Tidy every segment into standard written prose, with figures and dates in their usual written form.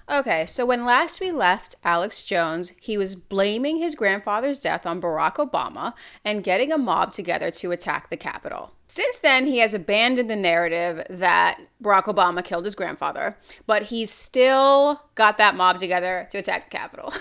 Okay, so when last we left Alex Jones, he was blaming his grandfather's death on Barack Obama and getting a mob together to attack the Capitol. Since then, he has abandoned the narrative that Barack Obama killed his grandfather, but he's still got that mob together to attack the Capitol.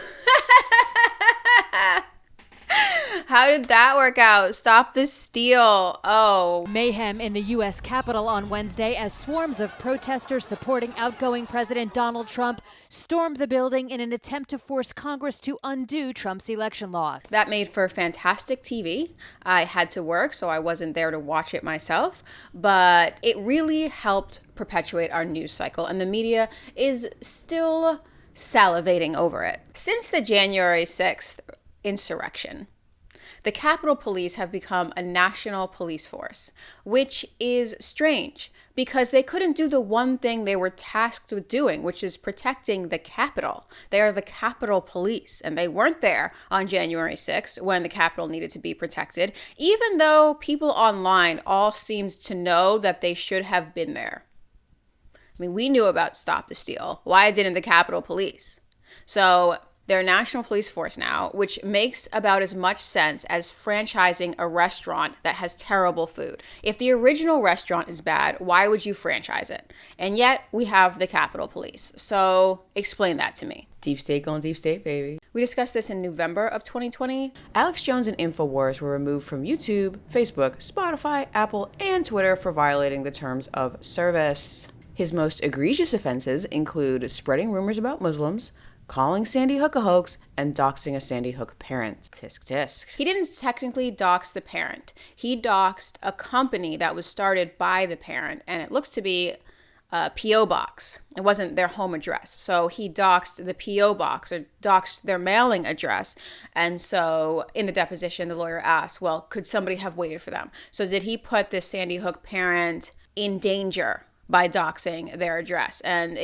How did that work out? Stop the steal. Oh. Mayhem in the U.S. Capitol on Wednesday as swarms of protesters supporting outgoing President Donald Trump stormed the building in an attempt to force Congress to undo Trump's election law. That made for fantastic TV. I had to work, so I wasn't there to watch it myself, but it really helped perpetuate our news cycle, and the media is still salivating over it. Since the January 6th insurrection, the Capitol Police have become a national police force, which is strange because they couldn't do the one thing they were tasked with doing, which is protecting the Capitol. They are the Capitol Police, and they weren't there on January 6th when the Capitol needed to be protected, even though people online all seemed to know that they should have been there. I mean, we knew about Stop the Steal. Why didn't the Capitol Police? So they're a national police force now, which makes about as much sense as franchising a restaurant that has terrible food. If the original restaurant is bad, why would you franchise it? And yet we have the Capitol Police. So explain that to me. Deep state going deep state, baby. We discussed this in November of 2020. Alex Jones and Infowars were removed from YouTube, Facebook, Spotify, Apple, and Twitter for violating the terms of service. His most egregious offenses include spreading rumors about Muslims, calling Sandy Hook a hoax, and doxing a Sandy Hook parent. Tisk tisk. He didn't technically dox the parent. He doxed a company that was started by the parent, and it looks to be a P.O. box. It wasn't their home address. So he doxed the P.O. box, or doxed their mailing address. And so in the deposition, the lawyer asked, well, could somebody have waited for them? So did he put the Sandy Hook parent in danger by doxing their address? And,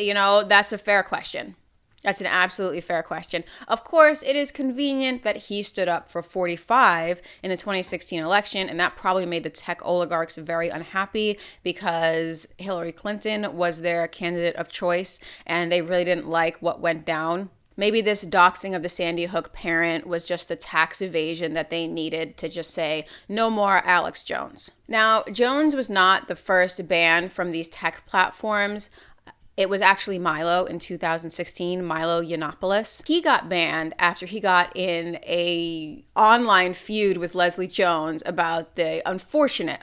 that's a fair question. That's an absolutely fair question. Of course, it is convenient that he stood up for 45 in the 2016 election, and that probably made the tech oligarchs very unhappy because Hillary Clinton was their candidate of choice, and they really didn't like what went down. Maybe this doxing of the Sandy Hook parent was just the tax evasion that they needed to just say, no more Alex Jones. Now, Jones was not the first banned from these tech platforms. It was actually Milo in 2016, Milo Yiannopoulos. He got banned after he got in a online feud with Leslie Jones about the unfortunate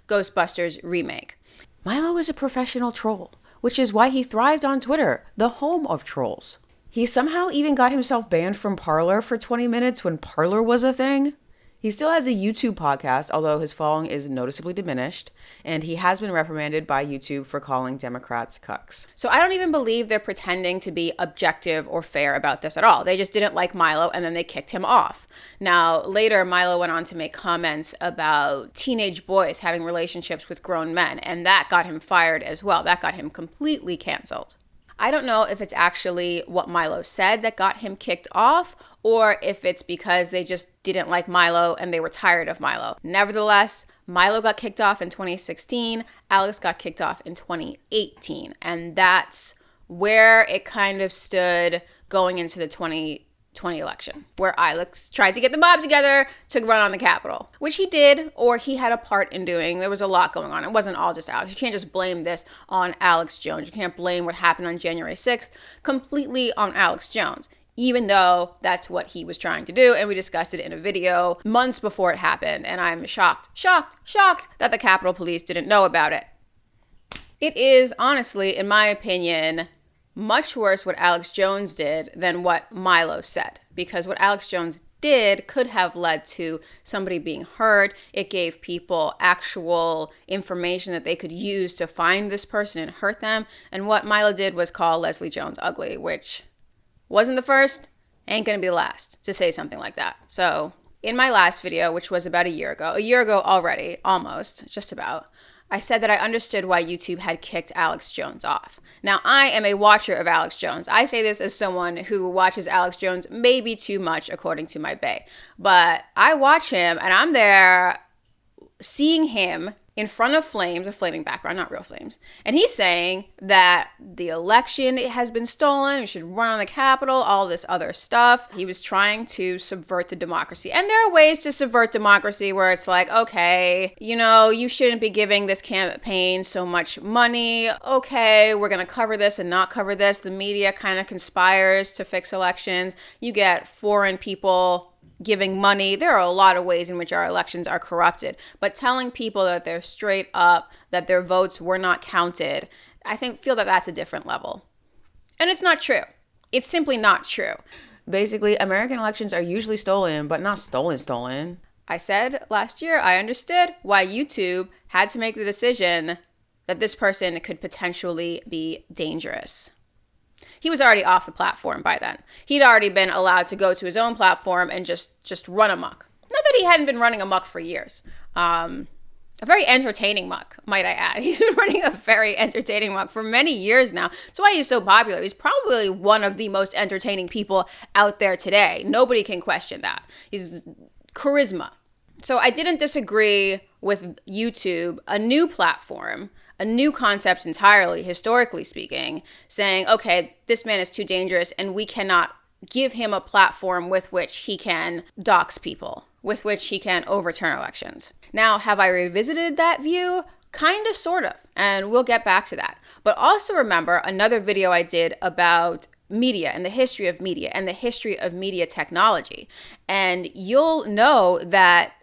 Ghostbusters remake. Milo is a professional troll, which is why he thrived on Twitter, the home of trolls. He somehow even got himself banned from Parler for 20 minutes when Parler was a thing. He still has a YouTube podcast, although his following is noticeably diminished, and he has been reprimanded by YouTube for calling Democrats cucks. So I don't even believe they're pretending to be objective or fair about this at all. They just didn't like Milo, and then they kicked him off. Now, later, Milo went on to make comments about teenage boys having relationships with grown men, and that got him fired as well. That got him completely canceled. I don't know if it's actually what Milo said that got him kicked off, or if it's because they just didn't like Milo and they were tired of Milo. Nevertheless, Milo got kicked off in 2016, Alex got kicked off in 2018, and that's where it kind of stood going into the 2020 election, where Alex tried to get the mob together to run on the Capitol, which he did, or he had a part in doing. There was a lot going on. It wasn't all just Alex. You can't just blame this on Alex Jones. You can't blame what happened on January 6th completely on Alex Jones, even though that's what he was trying to do, and we discussed it in a video months before it happened, and I'm shocked that the Capitol Police didn't know about it. It is, honestly, in my opinion, much worse what Alex Jones did than what Milo said, because what Alex Jones did could have led to somebody being hurt. It gave people actual information that they could use to find this person and hurt them. And what Milo did was call Leslie Jones ugly, which wasn't the first, ain't gonna be the last to say something like that. So in my last video, which was about a year ago already, almost, just about, I said that I understood why YouTube had kicked Alex Jones off. Now, I am a watcher of Alex Jones. I say this as someone who watches Alex Jones maybe too much, according to my bae. But I watch him, and I'm there seeing him in front of flames, a flaming background, not real flames. And he's saying that the election has been stolen, we should run on the Capitol, all this other stuff. He was trying to subvert the democracy. And there are ways to subvert democracy where it's like, okay, you shouldn't be giving this campaign so much money. Okay, we're going to cover this and not cover this. The media kind of conspires to fix elections. You get foreign people giving money. There are a lot of ways in which our elections are corrupted, but telling people that they're straight up, that their votes were not counted, I feel that that's a different level. And it's not true. It's simply not true. Basically, American elections are usually stolen, but not stolen. I said last year, I understood why YouTube had to make the decision that this person could potentially be dangerous. He was already off the platform by then. He'd already been allowed to go to his own platform and just run amok. Not that he hadn't been running amok for years. A very entertaining muck, might I add. He's been running a very entertaining muck for many years now. That's why he's so popular. He's probably one of the most entertaining people out there today. Nobody can question that. He's charisma. So I didn't disagree with YouTube, a new platform, a new concept entirely, historically speaking, saying, okay, this man is too dangerous and we cannot give him a platform with which he can dox people, with which he can overturn elections. Now, have I revisited that view? Kind of, sort of, and we'll get back to that. But also remember another video I did about media and the history of media and the history of media technology. And you'll know that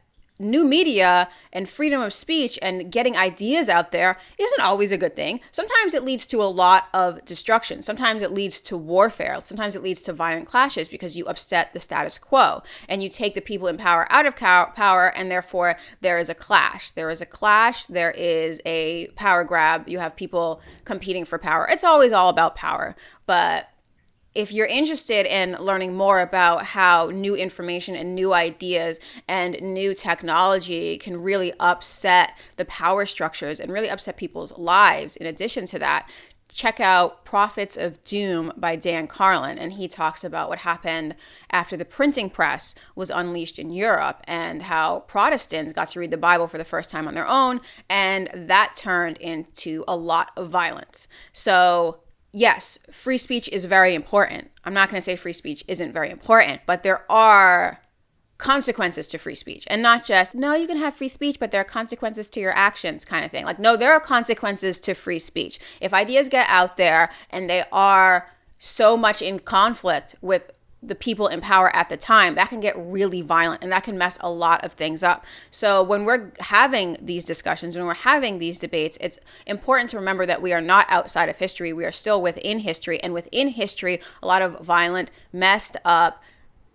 new media and freedom of speech and getting ideas out there isn't always a good thing. Sometimes it leads to a lot of destruction. Sometimes it leads to warfare. Sometimes it leads to violent clashes because you upset the status quo and you take the people in power out of power, and therefore there is a clash. There is a power grab. You have people competing for power. It's always all about power. But if you're interested in learning more about how new information and new ideas and new technology can really upset the power structures and really upset people's lives, in addition to that, check out Prophets of Doom by Dan Carlin. And he talks about what happened after the printing press was unleashed in Europe and how Protestants got to read the Bible for the first time on their own. And that turned into a lot of violence. So yes, free speech is very important. I'm not going to say free speech isn't very important, but there are consequences to free speech. And not just, no, you can have free speech, but there are consequences to your actions kind of thing. Like, no, there are consequences to free speech. If ideas get out there and they are so much in conflict with the people in power at the time, that can get really violent and that can mess a lot of things up. So when we're having these discussions, when we're having these debates, it's important to remember that we are not outside of history. We are still within history, and within history, a lot of violent, messed up,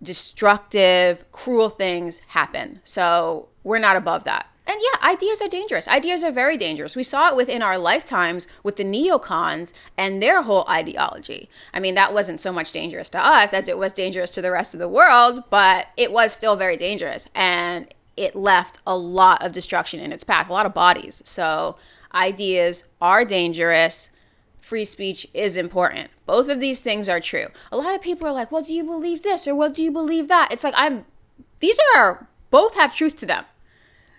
destructive, cruel things happen. So we're not above that. And yeah, ideas are dangerous. Ideas are very dangerous. We saw it within our lifetimes with the neocons and their whole ideology. I mean, that wasn't so much dangerous to us as it was dangerous to the rest of the world, but it was still very dangerous. And it left a lot of destruction in its path, a lot of bodies. So ideas are dangerous. Free speech is important. Both of these things are true. A lot of people are like, well, do you believe this or what do you believe that? It's like, both have truth to them.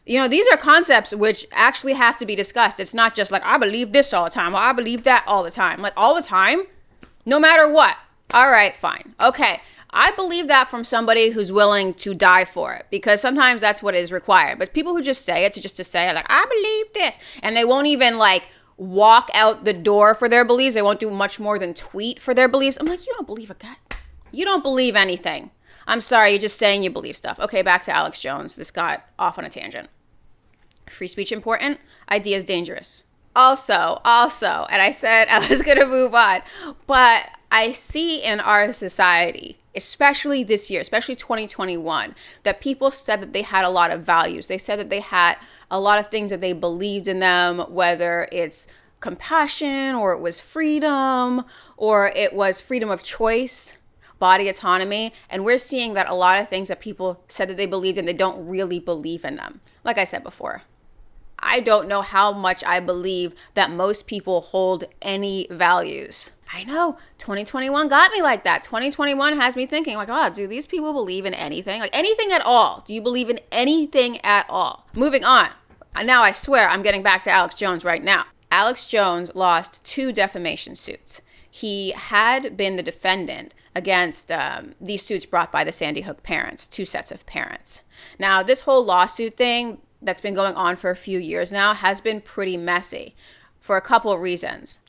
These are concepts which actually have to be discussed. It's not just like, I believe this all the time, or I believe that all the time. Like, all the time, no matter what. All right, fine. Okay, I believe that from somebody who's willing to die for it, because sometimes that's what is required. But people who just say it to say it, like, I believe this, and they won't even, walk out the door for their beliefs. They won't do much more than tweet for their beliefs. I'm like, you don't believe a gut. You don't believe anything. I'm sorry, you're just saying you believe stuff. Okay, back to Alex Jones. This got off on a tangent. Free speech important, ideas dangerous. Also, and I said I was going to move on, but I see in our society, especially this year, especially 2021, that people said that they had a lot of values. They said that they had a lot of things that they believed in them, whether it's compassion or it was freedom or it was freedom of choice, body autonomy. And we're seeing that a lot of things that people said that they believed in, they don't really believe in them. Like I said before, I don't know how much I believe that most people hold any values. I know 2021 got me like that. 2021 has me thinking like, oh, do these people believe in anything? Like anything at all? Do you believe in anything at all? Moving on. Now I swear I'm getting back to Alex Jones right now. Alex Jones lost 2 defamation suits. He had been the defendant against these suits brought by the Sandy Hook parents, 2 sets of parents. Now, this whole lawsuit thing that's been going on for a few years now has been pretty messy for a couple of reasons.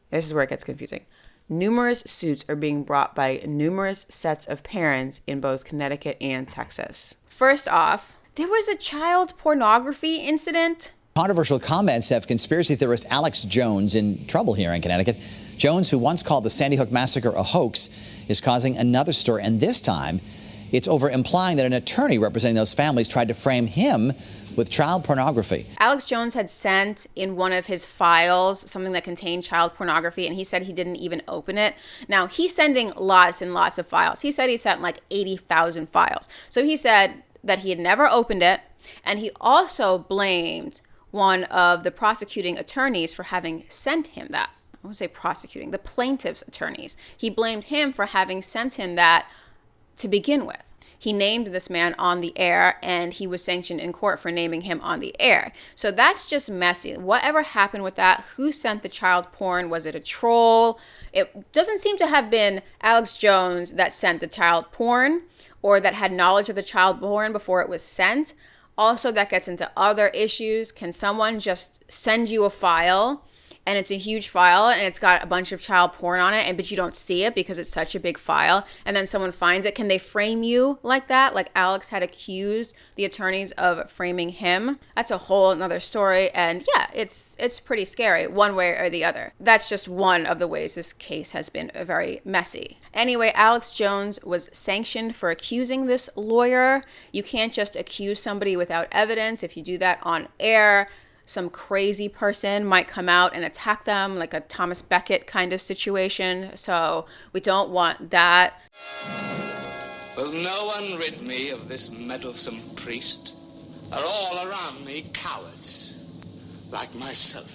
This is where it gets confusing. Numerous suits are being brought by numerous sets of parents in both Connecticut and Texas. First off, there was a child pornography incident. Controversial comments have conspiracy theorist Alex Jones in trouble here in Connecticut. Jones, who once called the Sandy Hook massacre a hoax, is causing another stir, and this time it's over implying that an attorney representing those families tried to frame him with child pornography. Alex Jones had sent in one of his files something that contained child pornography, and he said he didn't even open it. Now, he's sending lots and lots of files. He said he sent like 80,000 files. So he said that he had never opened it, and he also blamed one of the prosecuting attorneys for having sent him that. I won't say prosecuting, the plaintiff's attorneys. He blamed him for having sent him that to begin with. He named this man on the air, and he was sanctioned in court for naming him on the air. So that's just messy. Whatever happened with that? Who sent the child porn? Was it a troll? It doesn't seem to have been Alex Jones that sent the child porn or that had knowledge of the child porn before it was sent. Also, that gets into other issues. Can someone just send you a file and it's a huge file and it's got a bunch of child porn on it, but you don't see it because it's such a big file, and then someone finds it? Can they frame you like that? Like Alex had accused the attorneys of framing him. That's a whole another story, and yeah, it's pretty scary one way or the other. That's just one of the ways this case has been very messy. Anyway, Alex Jones was sanctioned for accusing this lawyer. You can't just accuse somebody without evidence. If you do that on air, some crazy person might come out and attack them, like a Thomas Becket kind of situation. So we don't want that. Will no one rid me of this meddlesome priest? Are all around me cowards, like myself?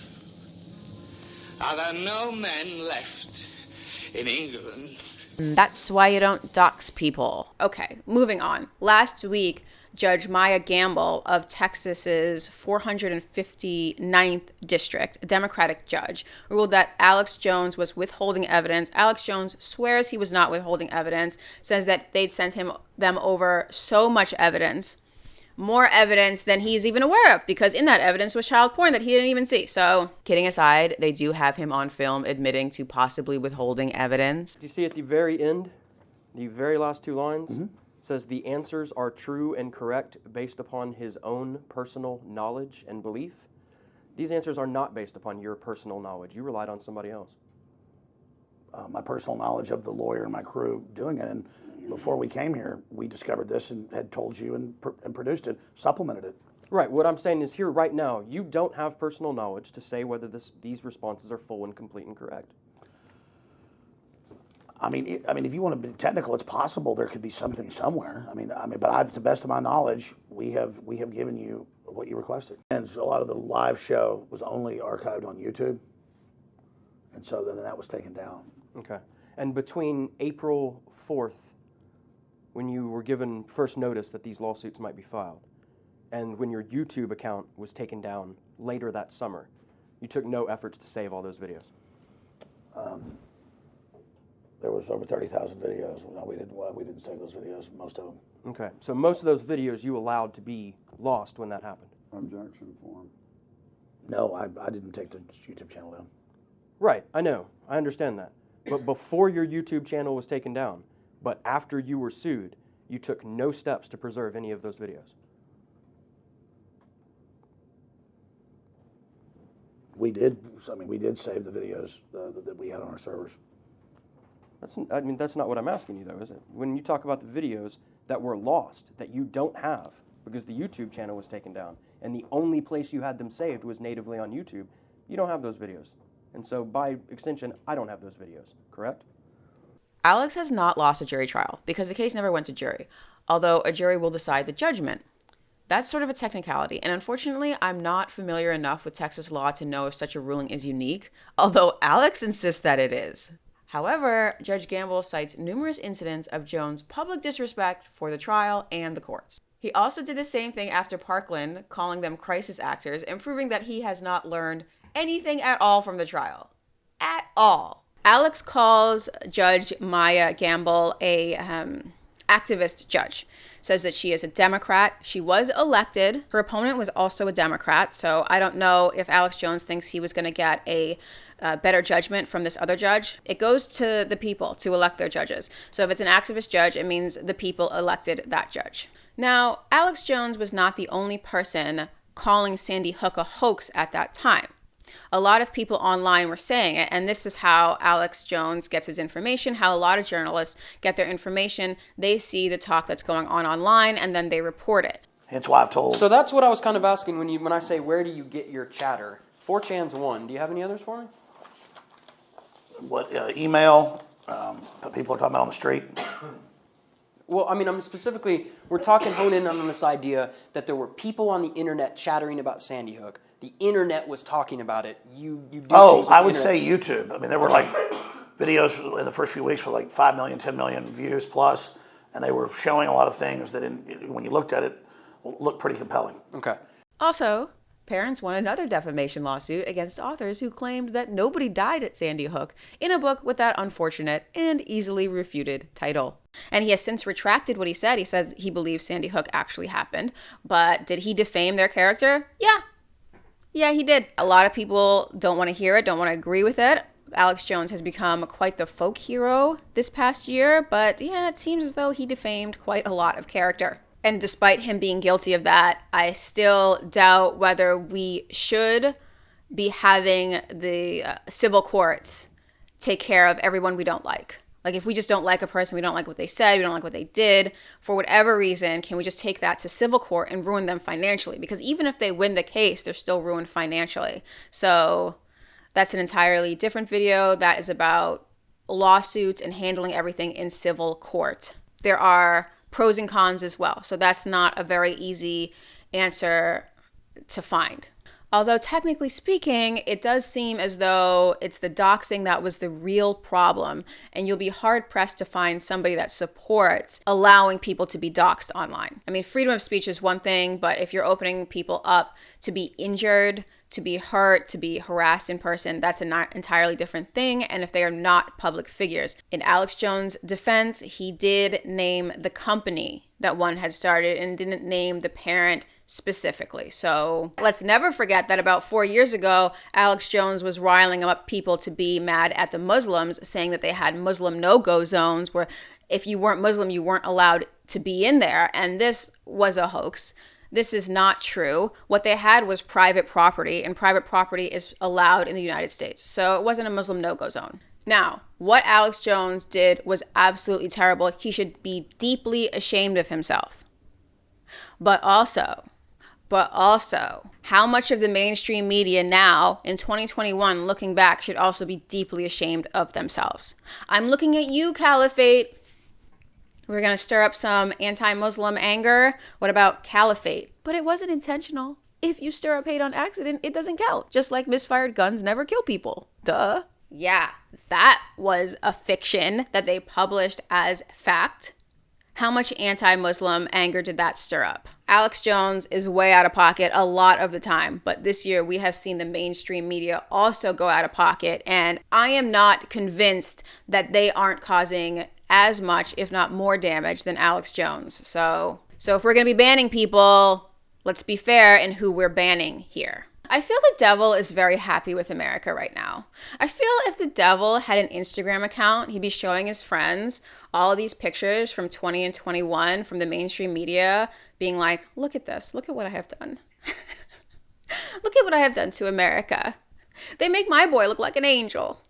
Are there no men left in England? That's why you don't dox people. Okay, moving on. Last week, Judge Maya Gamble of Texas's 459th District, a Democratic judge, ruled that Alex Jones was withholding evidence. Alex Jones swears he was not withholding evidence, says that they'd sent them over so much evidence, more evidence than he's even aware of, because in that evidence was child porn that he didn't even see. So, Kidding aside, they do have him on film admitting to possibly withholding evidence. Do you see at the very end, the very last 2 lines? Mm-hmm. Says the answers are true and correct based upon his own personal knowledge and belief. These answers are not based upon your personal knowledge. You relied on somebody else. My personal knowledge of the lawyer and my crew doing it. And before we came here, we discovered this and had told you and produced it, supplemented it. Right. What I'm saying is here right now, you don't have personal knowledge to say whether these responses are full and complete and correct. I mean, if you want to be technical, it's possible there could be something somewhere. But to the best of my knowledge, we have given you what you requested. And so a lot of the live show was only archived on YouTube, and so then that was taken down. Okay. And between April 4th, when you were given first notice that these lawsuits might be filed, and when your YouTube account was taken down later that summer, you took no efforts to save all those videos. There was over 30,000 videos. No, we didn't save those videos, most of them. Okay, so most of those videos you allowed to be lost when that happened. Objection form. No, I didn't take the YouTube channel down. Right, I know. I understand that. But before your YouTube channel was taken down, but after you were sued, you took no steps to preserve any of those videos. We did save the videos that we had on our servers. That's not what I'm asking you, though, is it? When you talk about the videos that were lost, that you don't have, because the YouTube channel was taken down, and the only place you had them saved was natively on YouTube, you don't have those videos. And so, by extension, I don't have those videos, correct? Alex has not lost a jury trial because the case never went to jury, although a jury will decide the judgment. That's sort of a technicality, and unfortunately, I'm not familiar enough with Texas law to know if such a ruling is unique, although Alex insists that it is. However, Judge Gamble cites numerous incidents of Jones' public disrespect for the trial and the courts. He also did the same thing after Parkland, calling them crisis actors and proving that he has not learned anything at all from the trial. At all. Alex calls Judge Maya Gamble a activist judge. Says that she is a Democrat. She was elected. Her opponent was also a Democrat. So I don't know if Alex Jones thinks he was going to get a better judgment from this other judge. It goes to the people to elect their judges. So if it's an activist judge, it means the people elected that judge. Now, Alex Jones was not the only person calling Sandy Hook a hoax at that time. A lot of people online were saying it, and this is how Alex Jones gets his information, how a lot of journalists get their information. They see the talk that's going on online, and then they report it. Hence why I've told... So that's what I was kind of asking when I say, where do you get your chatter? 4chan's one. Do you have any others for me? What, email, people are talking about on the street. Well, I mean, we're talking hone in on this idea that there were people on the internet chattering about Sandy Hook. The internet was talking about it. You do I would say YouTube. I mean, there were like videos in the first few weeks with like 5 million, 10 million views plus, and they were showing a lot of things that, when you looked at it, looked pretty compelling. Okay. Also, parents won another defamation lawsuit against authors who claimed that nobody died at Sandy Hook in a book with that unfortunate and easily refuted title. And he has since retracted what he said. He says he believes Sandy Hook actually happened. But did he defame their character? Yeah, he did. A lot of people don't want to hear it, don't want to agree with it. Alex Jones has become quite the folk hero this past year, but yeah, it seems as though he defamed quite a lot of character. And despite him being guilty of that, I still doubt whether we should be having the civil courts take care of everyone we don't like. Like, if we just don't like a person, we don't like what they said, we don't like what they did, for whatever reason, can we just take that to civil court and ruin them financially? Because even if they win the case, they're still ruined financially. So that's an entirely different video. That is about lawsuits and handling everything in civil court. There are pros and cons as well. So that's not a very easy answer to find. Although technically speaking, it does seem as though it's the doxing that was the real problem, and you'll be hard-pressed to find somebody that supports allowing people to be doxed online. I mean, freedom of speech is one thing, but if you're opening people up to be injured, to be hurt, to be harassed in person, that's an entirely different thing, and if they are not public figures. In Alex Jones' defense, he did name the company that one had started and didn't name the parent specifically. So let's never forget that about 4 years ago, Alex Jones was riling up people to be mad at the Muslims, saying that they had Muslim no-go zones where if you weren't Muslim, you weren't allowed to be in there. And this was a hoax. This is not true. What they had was private property, and private property is allowed in the United States. So it wasn't a Muslim no-go zone. Now, what Alex Jones did was absolutely terrible. He should be deeply ashamed of himself. But also, how much of the mainstream media now, in 2021, looking back, should also be deeply ashamed of themselves? I'm looking at you, Caliphate. We're going to stir up some anti-Muslim anger. What about Caliphate? But it wasn't intentional. If you stir up hate on accident, it doesn't count. Just like misfired guns never kill people. Duh. Yeah, that was a fiction that they published as fact. How much anti-Muslim anger did that stir up? Alex Jones is way out of pocket a lot of the time, but this year we have seen the mainstream media also go out of pocket, and I am not convinced that they aren't causing as much, if not more damage than Alex Jones. So if we're going to be banning people, let's be fair in who we're banning here. I feel the devil is very happy with America right now. I feel if the devil had an Instagram account, he'd be showing his friends all of these pictures from 20 and 21 from the mainstream media, being like, look at this, look at what I have done. Look at what I have done to America. They make my boy look like an angel.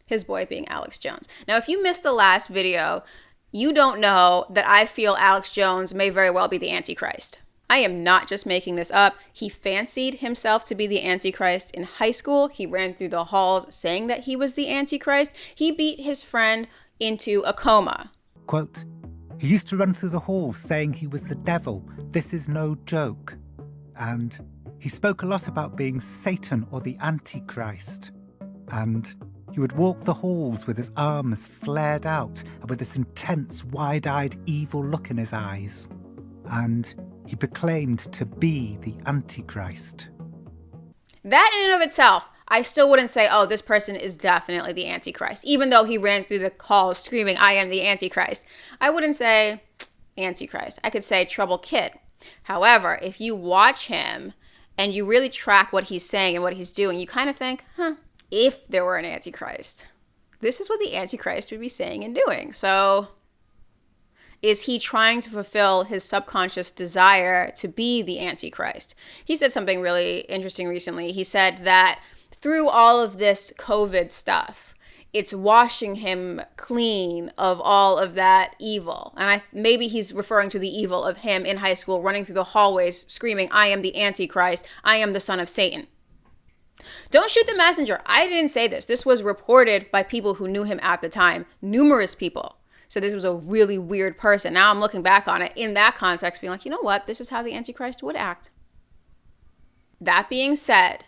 His boy being Alex Jones. Now, if you missed the last video, you don't know that I feel Alex Jones may very well be the Antichrist. I am not just making this up. He fancied himself to be the Antichrist in high school. He ran through the halls saying that he was the Antichrist. He beat his friend into a coma. Quote, he used to run through the halls saying he was the devil. This is no joke. And he spoke a lot about being Satan or the Antichrist. And he would walk the halls with his arms flared out and with this intense, wide-eyed, evil look in his eyes. and he proclaimed to be the Antichrist. That in and of itself, I still wouldn't say, oh, this person is definitely the Antichrist. Even though he ran through the halls screaming, I am the Antichrist. I wouldn't say Antichrist. I could say trouble kid. However, if you watch him and you really track what he's saying and what he's doing, you kind of think, if there were an Antichrist, this is what the Antichrist would be saying and doing. So is he trying to fulfill his subconscious desire to be the Antichrist? He said something really interesting recently. He said that through all of this COVID stuff, it's washing him clean of all of that evil. And maybe he's referring to the evil of him in high school running through the hallways screaming, I am the Antichrist, I am the son of Satan. Don't shoot the messenger. I didn't say this. This was reported by people who knew him at the time, numerous people. So this was a really weird person. Now I'm looking back on it in that context, being like, you know what? This is how the Antichrist would act. That being said,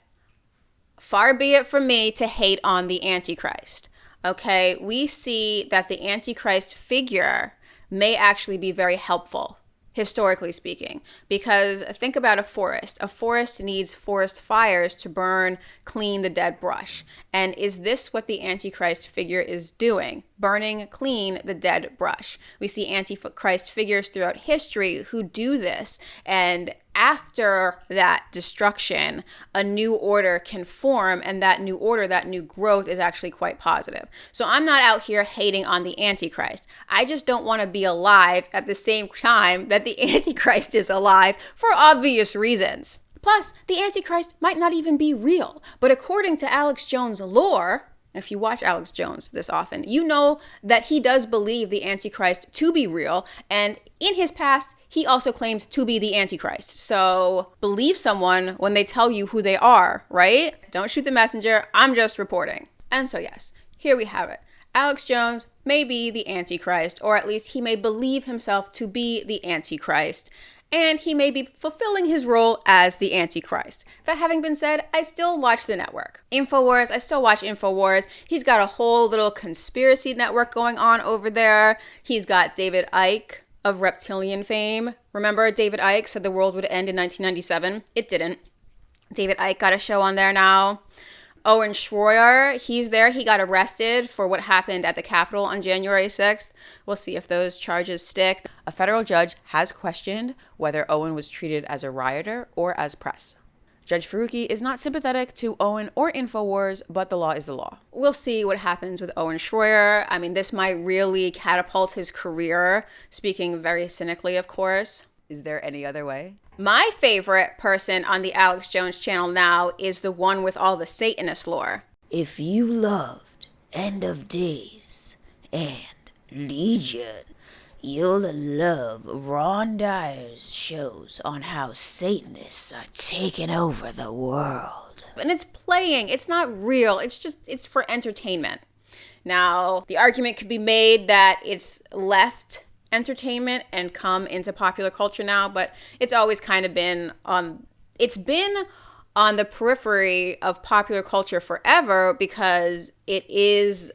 far be it from me to hate on the Antichrist. Okay, we see that the Antichrist figure may actually be very helpful, historically speaking, because think about a forest. A forest needs forest fires to burn clean the dead brush. And is this what the Antichrist figure is doing? Burning clean the dead brush. We see Antichrist figures throughout history who do this, and after that destruction, a new order can form, and that new order, that new growth is actually quite positive. So I'm not out here hating on the Antichrist. I just don't want to be alive at the same time that the Antichrist is alive for obvious reasons. Plus, the Antichrist might not even be real. But according to Alex Jones' lore, if you watch Alex Jones this often, you know that he does believe the Antichrist to be real. And in his past, he also claimed to be the Antichrist. So believe someone when they tell you who they are, right? Don't shoot the messenger. I'm just reporting. And so yes, here we have it. Alex Jones may be the Antichrist, or at least he may believe himself to be the Antichrist. And he may be fulfilling his role as the Antichrist. That having been said, I still watch the network. Infowars, I still watch Infowars. He's got a whole little conspiracy network going on over there. He's got David Icke of reptilian fame. Remember, David Icke said the world would end in 1997? It didn't. David Icke got a show on there now. Owen Schroyer, he's there. He got arrested for what happened at the Capitol on January 6th. We'll see if those charges stick. A federal judge has questioned whether Owen was treated as a rioter or as press. Judge Faruqi is not sympathetic to Owen or Infowars, but the law is the law. We'll see what happens with Owen Schroyer. I mean, this might really catapult his career, speaking very cynically, of course. Is there any other way? My favorite person on the Alex Jones channel now is the one with all the Satanist lore. If you loved End of Days and Legion, you'll love Ron Dyer's shows on how Satanists are taking over the world. And it's playing. It's not real. It's for entertainment. Now, the argument could be made that it's left entertainment and come into popular culture now, but it's always kind of been on the periphery of popular culture forever because it is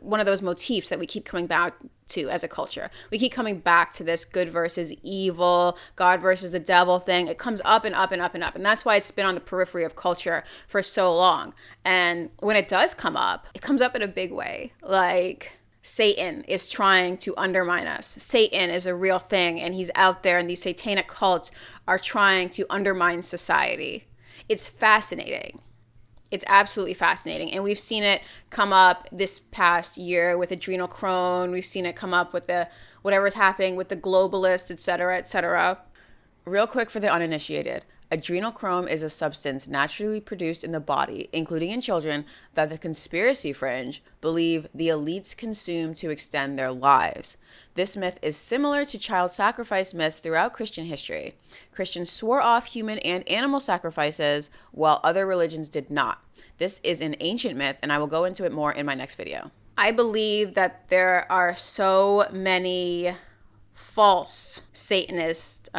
one of those motifs that we keep coming back to as a culture. We keep coming back to this good versus evil, God versus the devil thing. It comes up and up and up and up, and that's why it's been on the periphery of culture for so long. And when it does come up, it comes up in a big way. Like, Satan is trying to undermine us. Satan is a real thing, and he's out there, and these satanic cults are trying to undermine society. It's fascinating. It's absolutely fascinating. And we've seen it come up this past year with adrenochrome. We've seen it come up with the whatever's happening with the globalists, et cetera, et cetera. Real quick for the uninitiated. Adrenochrome is a substance naturally produced in the body, including in children, that the conspiracy fringe believe the elites consume to extend their lives. This myth is similar to child sacrifice myths throughout Christian history. Christians swore off human and animal sacrifices, while other religions did not. This is an ancient myth, and I will go into it more in my next video. I believe that there are so many false Satanist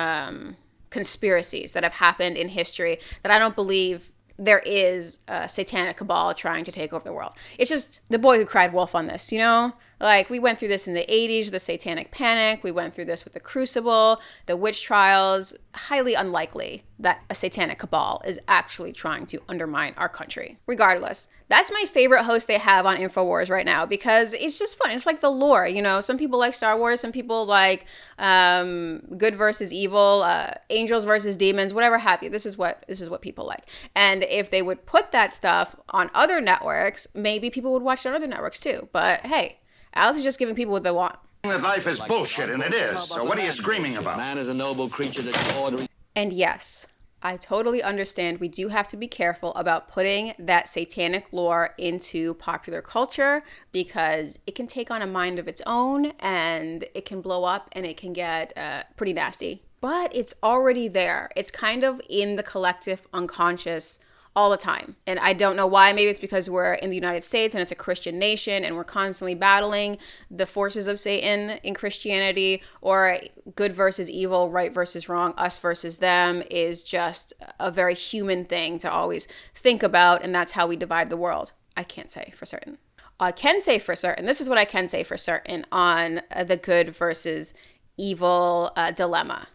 conspiracies that have happened in history that I don't believe there is a satanic cabal trying to take over the world. It's just the boy who cried wolf on this, you know? Like, we went through this in the 80s with the Satanic Panic. We went through this with the Crucible, the witch trials. Highly unlikely that a satanic cabal is actually trying to undermine our country. Regardless, that's my favorite host they have on Infowars right now because it's just fun. It's like the lore, you know? Some people like Star Wars. Some people like good versus evil, angels versus demons, whatever have you. This is what people like. And if they would put that stuff on other networks, maybe people would watch it on other networks too. But hey, Alex is just giving people what they want. That life is bullshit, and it is. So what are you screaming about? Man is a noble creature that's ordering. And yes, I totally understand we do have to be careful about putting that satanic lore into popular culture because it can take on a mind of its own and it can blow up and it can get pretty nasty. But it's already there. It's kind of in the collective unconscious all the time. And I don't know why. Maybe it's because we're in the United States and it's a Christian nation and we're constantly battling the forces of Satan in Christianity, or good versus evil, right versus wrong, us versus them is just a very human thing to always think about. And that's how we divide the world. I can't say for certain. I can say for certain, this is what I can say for certain on the good versus evil dilemma,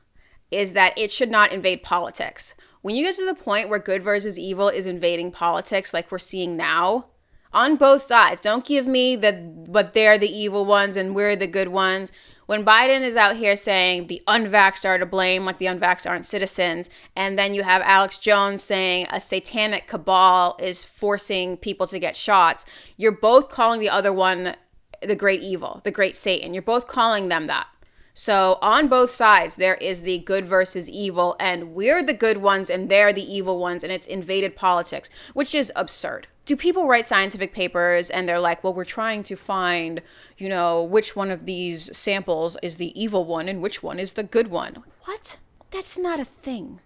is that it should not invade politics. When you get to the point where good versus evil is invading politics like we're seeing now, on both sides, don't give me but they're the evil ones and we're the good ones. When Biden is out here saying the unvaxxed are to blame, like the unvaxxed aren't citizens, and then you have Alex Jones saying a satanic cabal is forcing people to get shots, you're both calling the other one the great evil, the great Satan. You're both calling them that. So on both sides, there is the good versus evil, and we're the good ones and they're the evil ones, and it's invaded politics, which is absurd. Do people write scientific papers and they're like, well, we're trying to find, you know, which one of these samples is the evil one and which one is the good one? What? That's not a thing.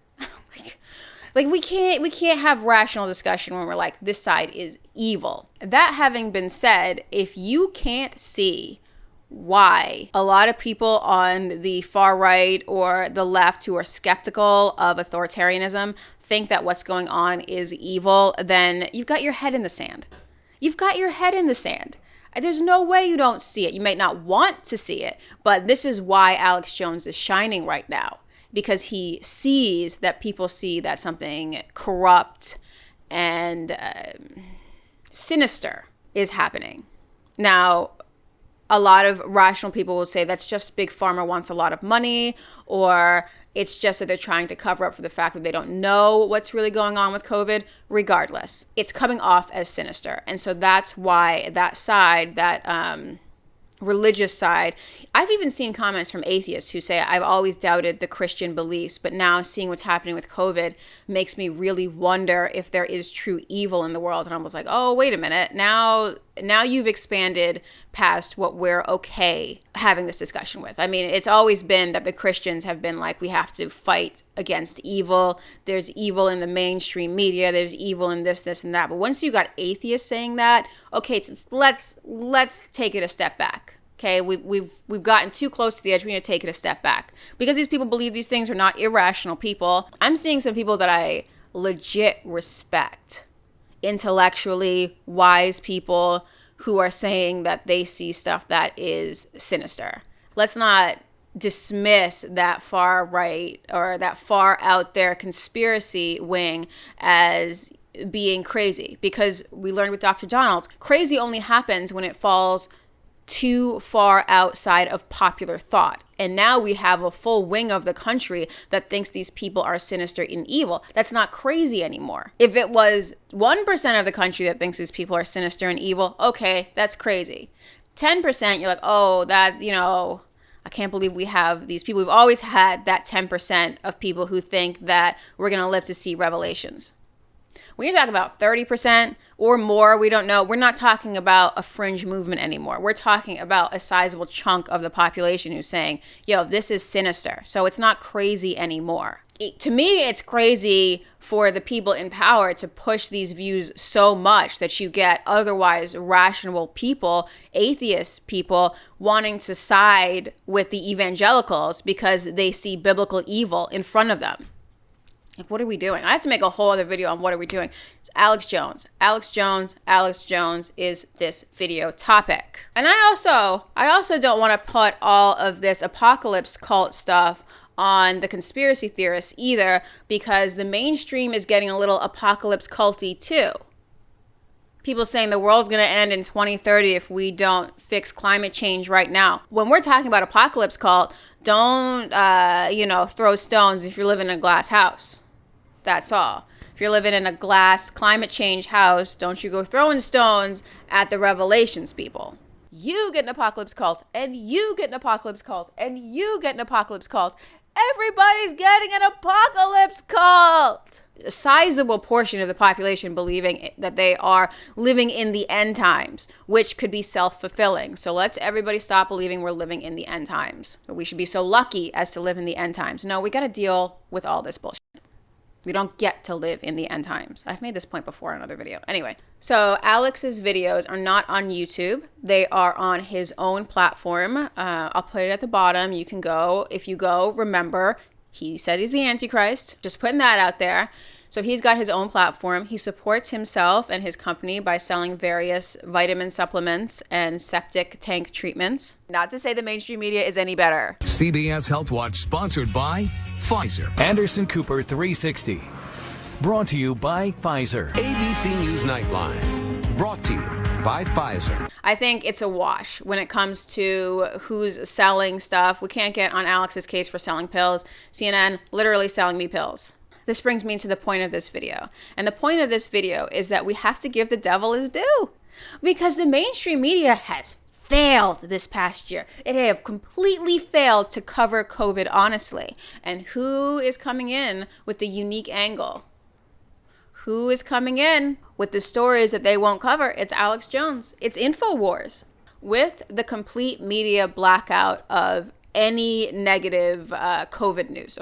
Like we can't have rational discussion when we're like, this side is evil. That having been said, if you can't see why a lot of people on the far right or the left who are skeptical of authoritarianism think that what's going on is evil, then you've got your head in the sand. You've got your head in the sand. There's no way you don't see it. You might not want to see it, but this is why Alex Jones is shining right now, because he sees that people see that something corrupt and sinister is happening. Now, a lot of rational people will say that's just Big Pharma wants a lot of money, or it's just that they're trying to cover up for the fact that they don't know what's really going on with COVID. Regardless, it's coming off as sinister. And so that's why that side, that religious side, I've even seen comments from atheists who say, I've always doubted the Christian beliefs, but now seeing what's happening with COVID makes me really wonder if there is true evil in the world. And I was like, oh, wait a minute. Now you've expanded past what we're okay having this discussion with. I mean, it's always been that the Christians have been like, we have to fight against evil. There's evil in the mainstream media. There's evil in this, and that. But once you got atheists saying that, okay, let's take it a step back. Okay, we've gotten too close to the edge. We need to take it a step back. Because these people believe these things are not irrational people. I'm seeing some people that I legit respect, intellectually wise people who are saying that they see stuff that is sinister. Let's not dismiss that far right or that far out there conspiracy wing as being crazy, because we learned with Dr. Donald, crazy only happens when it falls too far outside of popular thought. And now we have a full wing of the country that thinks these people are sinister and evil. That's not crazy anymore. If it was 1% of the country that thinks these people are sinister and evil, okay, that's crazy. 10%, you're like, oh, that, you know, I can't believe we have these people. We've always had that 10% of people who think that we're going to live to see revelations. When you're talking about 30% or more, we don't know. We're not talking about a fringe movement anymore. We're talking about a sizable chunk of the population who's saying, yo, this is sinister. So it's not crazy anymore. To me, it's crazy for the people in power to push these views so much that you get otherwise rational people, atheist people, wanting to side with the evangelicals because they see biblical evil in front of them. Like, what are we doing? I have to make a whole other video on what are we doing. It's Alex Jones. Alex Jones is this video topic. And I also don't want to put all of this apocalypse cult stuff on the conspiracy theorists either, because the mainstream is getting a little apocalypse culty too. People saying the world's going to end in 2030 if we don't fix climate change right now. When we're talking about apocalypse cult, don't, throw stones if you're living in a glass house. That's all. If you're living in a glass climate change house, don't you go throwing stones at the Revelations people. You get an apocalypse cult, and you get an apocalypse cult, and you get an apocalypse cult. Everybody's getting an apocalypse cult. A sizable portion of the population believing that they are living in the end times, which could be self-fulfilling. So let's everybody stop believing we're living in the end times. We should be so lucky as to live in the end times. No, we got to deal with all this bullshit. We don't get to live in the end times. I've made this point before in another video. Anyway, so Alex's videos are not on YouTube. They are on his own platform. I'll put it at the bottom. You can go. If you go, remember, he said he's the Antichrist. Just putting that out there. So he's got his own platform. He supports himself and his company by selling various vitamin supplements and septic tank treatments. Not to say the mainstream media is any better. CBS Health Watch, sponsored by Pfizer. Anderson Cooper 360. Brought to you by Pfizer. ABC News Nightline. Brought to you by Pfizer. I think it's a wash when it comes to who's selling stuff. We can't get on Alex's case for selling pills. CNN literally selling me pills. This brings me to the point of this video. And the point of this video is that we have to give the devil his due, because the mainstream media has failed this past year. It have completely failed to cover COVID honestly. And who is coming in with the unique angle? Who is coming in with the stories that they won't cover? It's Alex Jones. It's Infowars. With the complete media blackout of any negative COVID news,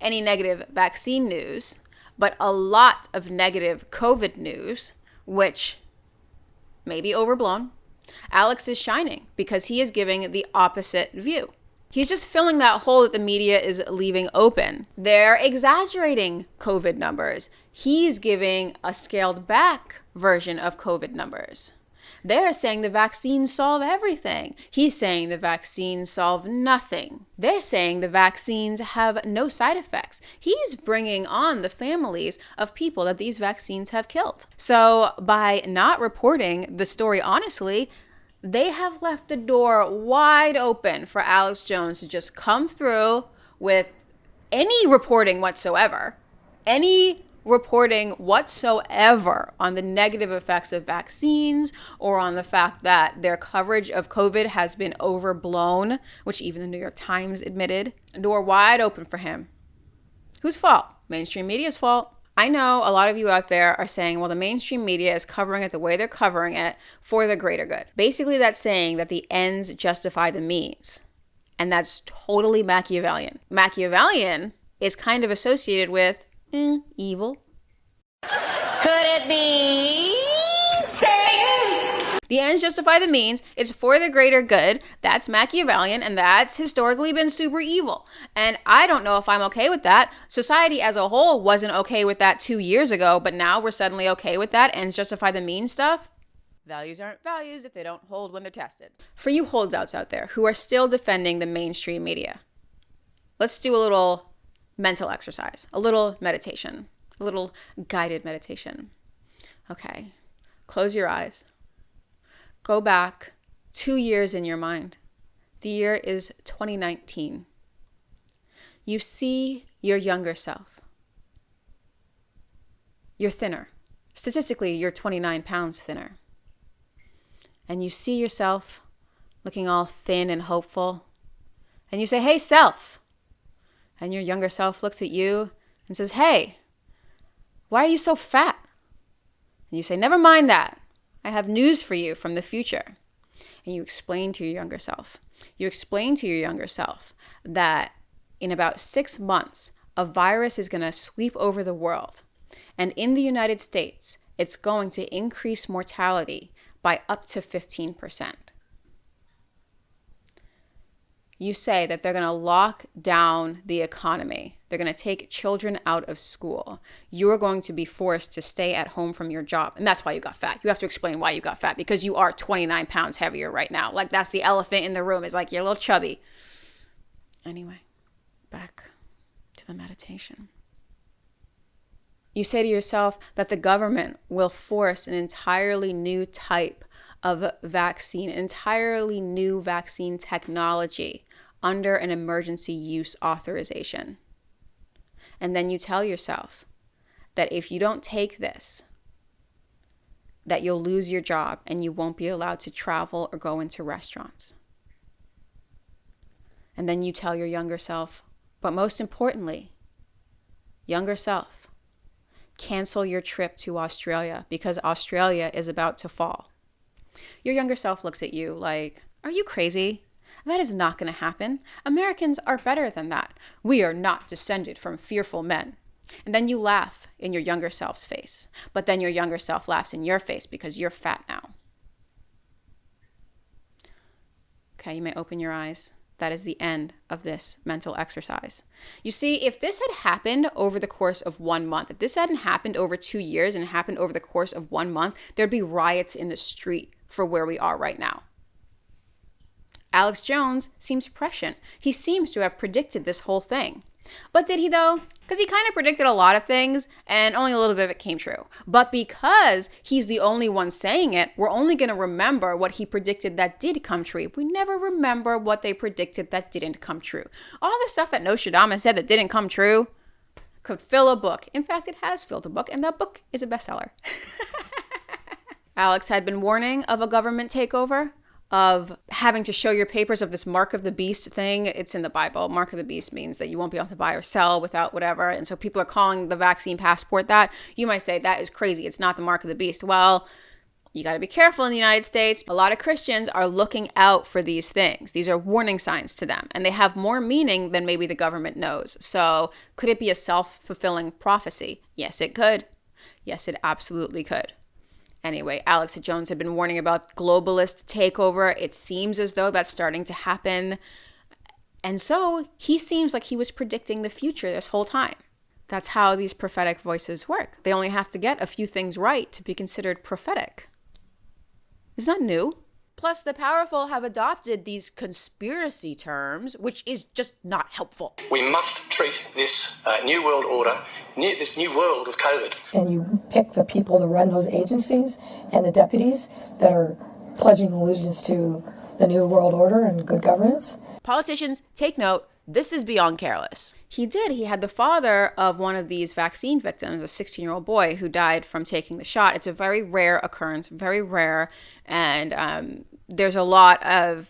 any negative vaccine news, but a lot of negative COVID news, which may be overblown, Alex is shining because he is giving the opposite view. He's just filling that hole that the media is leaving open. They're exaggerating COVID numbers. He's giving a scaled back version of COVID numbers. They're saying the vaccines solve everything. He's saying the vaccines solve nothing. They're saying the vaccines have no side effects. He's bringing on the families of people that these vaccines have killed. So by not reporting the story honestly, they have left the door wide open for Alex Jones to just come through with any reporting whatsoever, on the negative effects of vaccines or on the fact that their coverage of COVID has been overblown, which even the New York Times admitted. Door wide open for him. Whose fault? Mainstream media's fault. I know a lot of you out there are saying, well, the mainstream media is covering it the way they're covering it for the greater good. Basically, that's saying that the ends justify the means. And that's totally Machiavellian. Machiavellian is kind of associated with evil. Could it be Satan? The ends justify the means. It's for the greater good. That's Machiavellian, and that's historically been super evil. And I don't know if I'm okay with that. Society as a whole wasn't okay with that 2 years ago, but now we're suddenly okay with that ends justify the means stuff. Values aren't values if they don't hold when they're tested. For you holdouts out there who are still defending the mainstream media, let's do a little mental exercise, a little meditation, a little guided meditation. Okay, close your eyes. Go back 2 years in your mind. The year is 2019. You see your younger self. You're thinner. Statistically, you're 29 pounds thinner. And you see yourself looking all thin and hopeful. And you say, hey, self. And your younger self looks at you and says, hey, why are you so fat? And you say, never mind that. I have news for you from the future. And you explain to your younger self. You explain to your younger self that in about 6 months, a virus is going to sweep over the world. And in the United States, it's going to increase mortality by up to 15%. You say that they're going to lock down the economy. They're going to take children out of school. You're going to be forced to stay at home from your job. And that's why you got fat. You have to explain why you got fat, because you are 29 pounds heavier right now. Like, that's the elephant in the room. It's like, you're a little chubby. Anyway, back to the meditation. You say to yourself that the government will force an entirely new type of vaccine, entirely new vaccine technology under an emergency use authorization. And then you tell yourself that if you don't take this, that you'll lose your job and you won't be allowed to travel or go into restaurants. And then you tell your younger self, but most importantly, younger self, cancel your trip to Australia because Australia is about to fall. Your younger self looks at you like, are you crazy? That is not going to happen. Americans are better than that. We are not descended from fearful men. And then you laugh in your younger self's face. But then your younger self laughs in your face because you're fat now. Okay, you may open your eyes. That is the end of this mental exercise. You see, if this had happened over the course of 1 month, if this hadn't happened over 2 years and happened over the course of 1 month, there'd be riots in the street for where we are right now. Alex Jones seems prescient. He seems to have predicted this whole thing. But did he though? Because he kind of predicted a lot of things and only a little bit of it came true. But because he's the only one saying it, we're only going to remember what he predicted that did come true. We never remember what they predicted that didn't come true. All the stuff that Nostradamus said that didn't come true could fill a book. In fact, it has filled a book, and that book is a bestseller. Alex had been warning of a government takeover, of having to show your papers of this mark of the beast thing. It's in the Bible. Mark of the beast means that you won't be able to buy or sell without whatever. And so people are calling the vaccine passport that. You might say that is crazy. It's not the mark of the beast. Well, you got to be careful in the United States. A lot of Christians are looking out for these things. These are warning signs to them, and they have more meaning than maybe the government knows. So could it be a self-fulfilling prophecy? Yes, it could. Yes, it absolutely could. Anyway, Alex Jones had been warning about globalist takeover. It seems as though that's starting to happen. And so he seems like he was predicting the future this whole time. That's how these prophetic voices work. They only have to get a few things right to be considered prophetic. It's not new. Plus, the powerful have adopted these conspiracy terms, which is just not helpful. We must treat this new world order, this new world of COVID. And you pick the people to run those agencies and the deputies that are pledging allegiance to the new world order and good governance. Politicians, take note. This is beyond careless. He did. He had the father of one of these vaccine victims, a 16-year-old boy who died from taking the shot. It's a very rare occurrence, very rare. And there's a lot of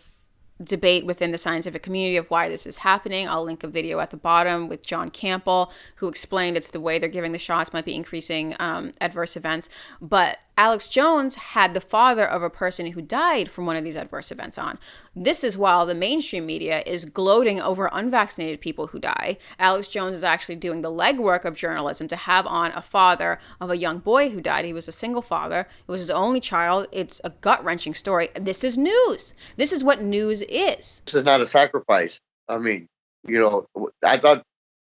debate within the scientific community of why this is happening. I'll link a video at the bottom with John Campbell, who explained it's the way they're giving the shots might be increasing adverse events. But Alex Jones had the father of a person who died from one of these adverse events on. This is while the mainstream media is gloating over unvaccinated people who die. Alex Jones is actually doing the legwork of journalism to have on a father of a young boy who died. He was a single father. It was his only child. It's a gut-wrenching story. This is news. This is what news is. This is not a sacrifice. I mean, I thought,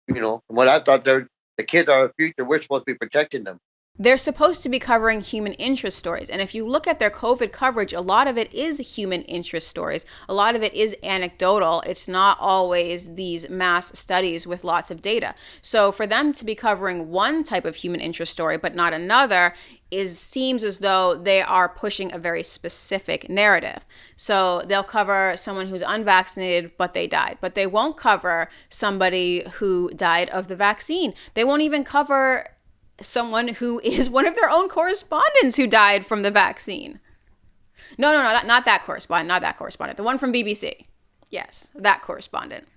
when I thought the kids are our future, we're supposed to be protecting them. They're supposed to be covering human interest stories. And if you look at their COVID coverage, a lot of it is human interest stories. A lot of it is anecdotal. It's not always these mass studies with lots of data. So for them to be covering one type of human interest story, but not another, seems as though they are pushing a very specific narrative. So they'll cover someone who's unvaccinated, but they died. But they won't cover somebody who died of the vaccine. They won't even cover someone who is one of their own correspondents who died from the vaccine. No, not that correspondent. The one from BBC. Yes, that correspondent.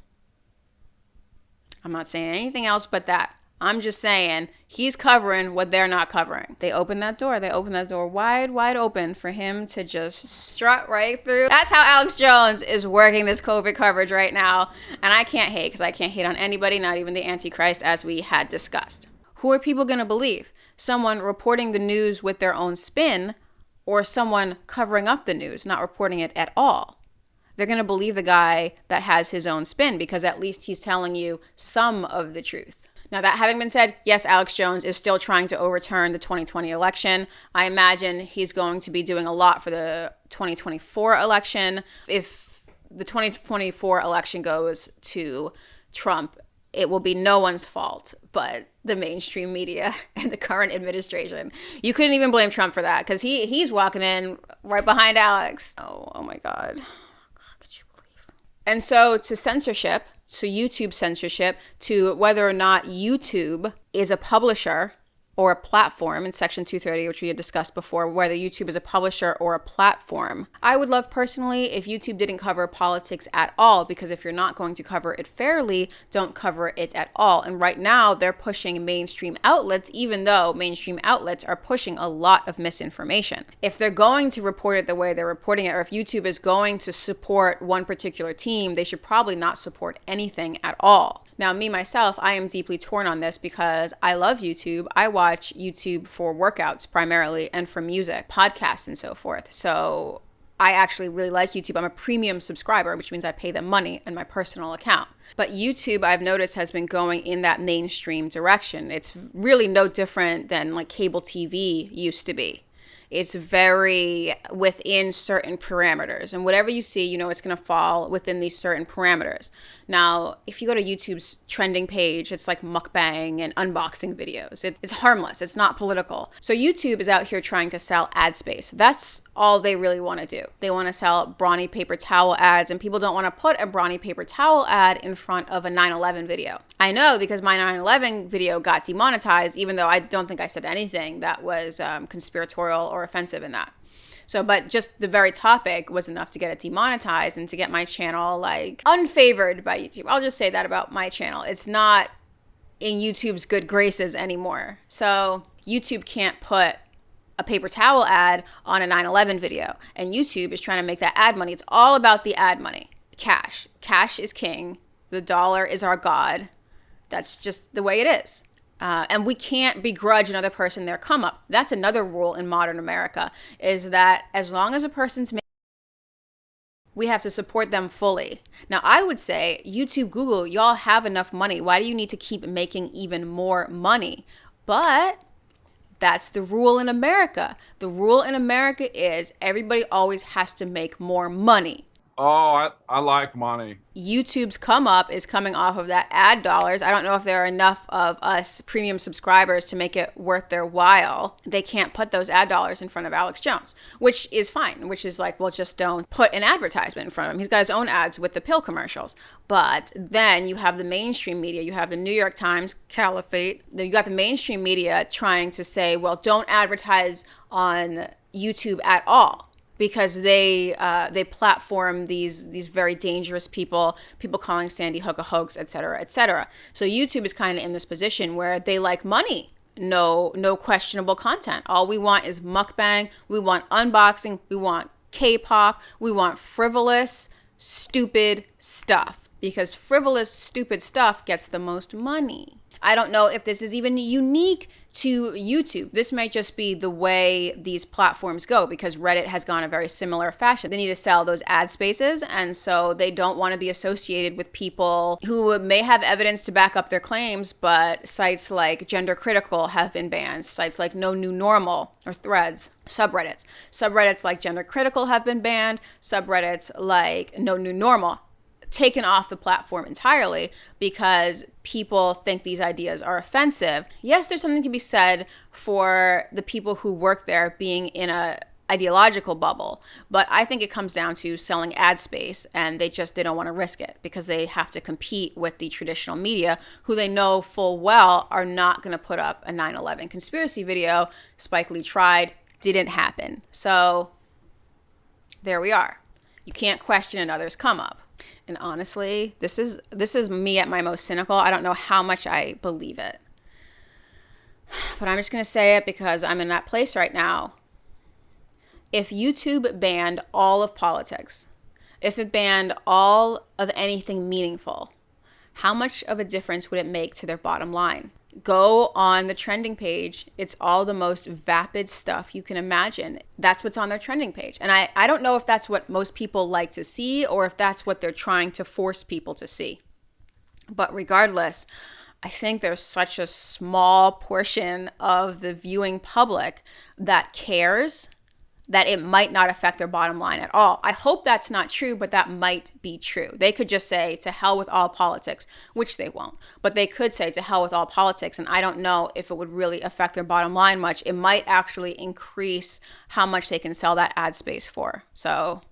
I'm not saying anything else but that. I'm just saying he's covering what they're not covering. They open that door. They open that door wide open for him to just strut right through. That's how Alex Jones is working this COVID coverage right now. And I can't hate, because I can't hate on anybody, not even the Antichrist, as we had discussed. Who are people going to believe? Someone reporting the news with their own spin, or someone covering up the news, not reporting it at all? they're going to believe the guy that has his own spin, because at least he's telling you some of the truth. Now, that having been said, yes, Alex Jones is still trying to overturn the 2020 election. I imagine he's going to be doing a lot for the 2024 election. If the 2024 election goes to Trump, it will be no one's fault but the mainstream media and the current administration. You couldn't even blame Trump for that, because he's walking in right behind Alex. Oh my God. Could you believe? And so to censorship, to YouTube censorship, to whether or not YouTube is a publisher or a platform in Section 230, which we had discussed before, whether YouTube is a publisher or a platform. I would love personally if YouTube didn't cover politics at all, because if you're not going to cover it fairly, don't cover it at all. And right now they're pushing mainstream outlets, even though mainstream outlets are pushing a lot of misinformation. If they're going to report it the way they're reporting it, or if YouTube is going to support one particular team, they should probably not support anything at all. Now, me, myself, I am deeply torn on this because I love YouTube. I watch YouTube for workouts primarily, and for music, podcasts, and so forth. So I actually really like YouTube. I'm a premium subscriber, which means I pay them money in my personal account. But YouTube, I've noticed, has been going in that mainstream direction. It's really no different than like cable TV used to be. It's very within certain parameters, and whatever you see, you know, it's going to fall within these certain parameters. Now, if you go to YouTube's trending page, it's like mukbang and unboxing videos. It's harmless. It's not political. So YouTube is out here trying to sell ad space. That's all they really want to do. They want to sell brawny paper towel ads, and people don't want to put a brawny paper towel ad in front of a 9/11 video. I know, because my 9/11 video got demonetized, even though I don't think I said anything that was conspiratorial or offensive in that. So, but just the very topic was enough to get it demonetized and to get my channel like unfavored by YouTube. I'll just say that about my channel. It's not in YouTube's good graces anymore. So YouTube can't put a paper towel ad on a 9/11 video, and YouTube is trying to make that ad money. It's all about the ad money. Cash. Cash is king. The dollar is our god. That's just the way it is. And we can't begrudge another person their come up. That's another rule in modern America, is that as long as a person's making, we have to support them fully. Now, I would say, YouTube, Google, y'all have enough money. Why do you need to keep making even more money? But that's the rule in America. The rule in America is everybody always has to make more money. Oh, I like money. YouTube's come up is coming off of that ad dollars. I don't know if there are enough of us premium subscribers to make it worth their while. They can't put those ad dollars in front of Alex Jones, which is fine, which is like, well, just don't put an advertisement in front of him. He's got his own ads with the pill commercials. But then you have the mainstream media. You have the New York Times, Caliphate. You got the mainstream media trying to say, well, don't advertise on YouTube at all, because they platform these very dangerous people calling Sandy Hook a hoax, et cetera, et cetera. So YouTube is kind of in this position where they like money, no questionable content. All we want is mukbang, we want unboxing, we want K-pop, we want frivolous, stupid stuff, because frivolous, stupid stuff gets the most money. I don't know if this is even unique to YouTube. This might just be the way these platforms go, because Reddit has gone a very similar fashion. They need to sell those ad spaces, and so they don't want to be associated with people who may have evidence to back up their claims, but sites like Gender Critical have been banned. Sites like No New Normal or Threads. Subreddits like Gender Critical have been banned. Subreddits like No New Normal taken off the platform entirely because people think these ideas are offensive. Yes, there's something to be said for the people who work there being in a ideological bubble, but I think it comes down to selling ad space, and they don't want to risk it because they have to compete with the traditional media, who they know full well are not going to put up a 9/11 conspiracy video. Spike Lee tried, didn't happen. So there we are. You can't question another's come up. And honestly, this is me at my most cynical. I don't know how much I believe it, but I'm just going to say it because I'm in that place right now. If YouTube banned all of politics, if it banned all of anything meaningful, how much of a difference would it make to their bottom line? Go on the trending page. It's all the most vapid stuff you can imagine. That's what's on their trending page. And I don't know if that's what most people like to see or if that's what they're trying to force people to see. But regardless, I think there's such a small portion of the viewing public that cares that it might not affect their bottom line at all. I hope that's not true, but that might be true. They could just say, to hell with all politics, which they won't. But they could say, to hell with all politics, and I don't know if it would really affect their bottom line much. It might actually increase how much they can sell that ad space for. So,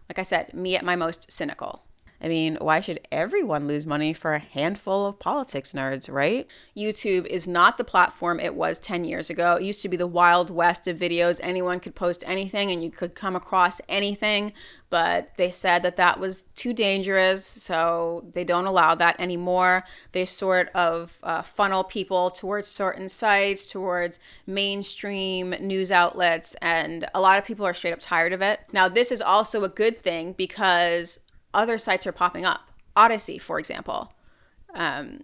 like I said, me at my most cynical. I mean, why should everyone lose money for a handful of politics nerds, right? YouTube is not the platform it was 10 years ago. It used to be the wild west of videos. Anyone could post anything and you could come across anything, but they said that that was too dangerous, so they don't allow that anymore. They sort of funnel people towards certain sites, towards mainstream news outlets, and a lot of people are straight up tired of it. Now, this is also a good thing because other sites are popping up. Odyssey, for example.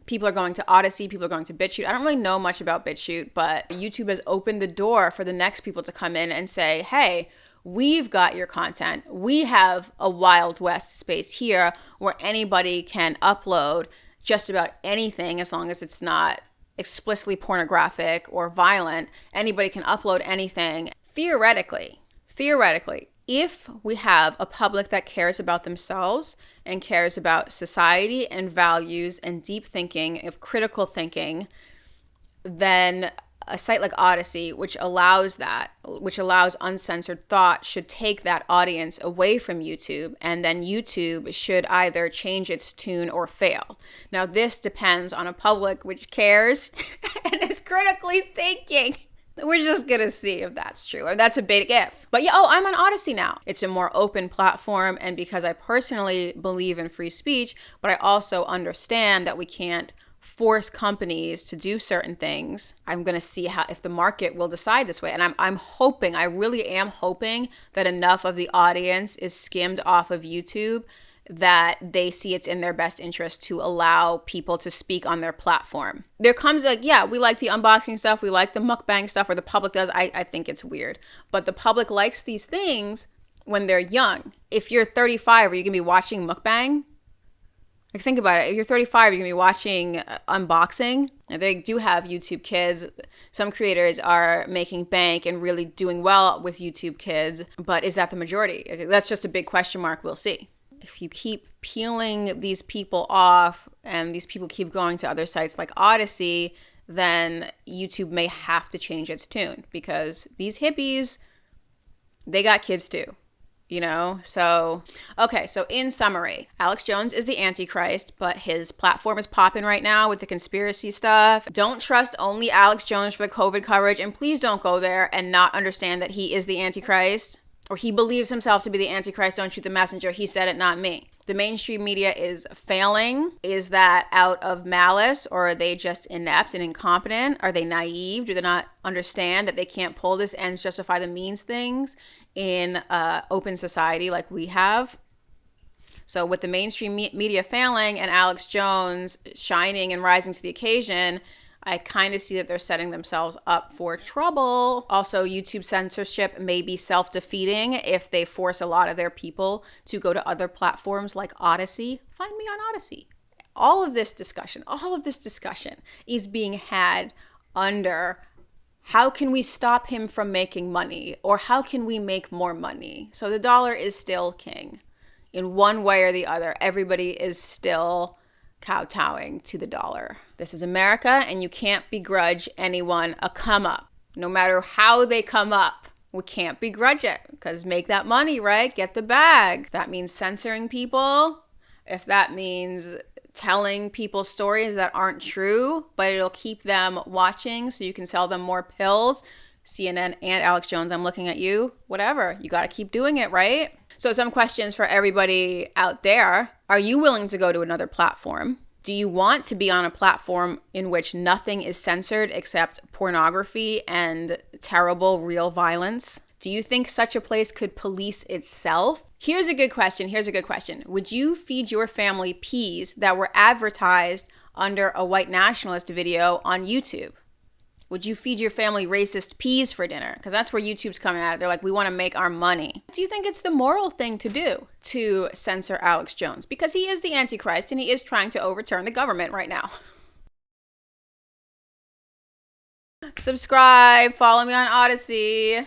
People are going to Odyssey, people are going to BitChute. I don't really know much about BitChute, but YouTube has opened the door for the next people to come in and say, hey, we've got your content. We have a Wild West space here where anybody can upload just about anything as long as it's not explicitly pornographic or violent. Anybody can upload anything. Theoretically, if we have a public that cares about themselves and cares about society and values and deep thinking, of critical thinking, then a site like Odyssey, which allows uncensored thought, should take that audience away from YouTube, and then YouTube should either change its tune or fail. Now, this depends on a public which cares and is critically thinking. We're just going to see if that's true. Or that's a big if. But yeah, I'm on Odyssey now. It's a more open platform. And because I personally believe in free speech, but I also understand that we can't force companies to do certain things, I'm going to see if the market will decide this way. And I'm hoping, I really am hoping that enough of the audience is skimmed off of YouTube that they see it's in their best interest to allow people to speak on their platform. There comes we like the unboxing stuff, we like the mukbang stuff, or the public does. I think it's weird. But the public likes these things when they're young. If you're 35, are you going to be watching mukbang? Like, think about it. If you're 35, you're going to be watching unboxing. And they do have YouTube Kids. Some creators are making bank and really doing well with YouTube Kids. But is that the majority? That's just a big question mark. We'll see. If you keep peeling these people off and these people keep going to other sites like Odyssey, then YouTube may have to change its tune because these hippies, they got kids too, you know? So, okay, so in summary, Alex Jones is the Antichrist, but his platform is popping right now with the conspiracy stuff. Don't trust only Alex Jones for the COVID coverage, and please don't go there and not understand that he is the Antichrist. Or he believes himself to be the Antichrist, don't shoot the messenger. He said it, not me. The mainstream media is failing. Is that out of malice, or are they just inept and incompetent? Are they naive? Do they not understand that they can't pull this ends justify the means things in open society like we have? So with the mainstream media failing and Alex Jones shining and rising to the occasion, I kind of see that they're setting themselves up for trouble. Also, YouTube censorship may be self-defeating if they force a lot of their people to go to other platforms like Odyssey. Find me on Odyssey. All of this discussion is being had under how can we stop him from making money, or how can we make more money? So the dollar is still king. In one way or the other, everybody is still kowtowing to the dollar. This is America, and you can't begrudge anyone a come up. No matter how they come up, we can't begrudge it, because make that money, right? Get the bag. If that means censoring people, if that means telling people stories that aren't true, but it'll keep them watching so you can sell them more pills, CNN and Alex Jones, I'm looking at you, whatever. You got to keep doing it, right? So some questions for everybody out there. Are you willing to go to another platform? Do you want to be on a platform in which nothing is censored except pornography and terrible real violence? Do you think such a place could police itself? Here's a good question. Would you feed your family peas that were advertised under a white nationalist video on YouTube? Would you feed your family racist peas for dinner? Because that's where YouTube's coming at it. They're like, we want to make our money. Do you think it's the moral thing to do to censor Alex Jones? Because he is the Antichrist and he is trying to overturn the government right now. Subscribe, follow me on Odyssey.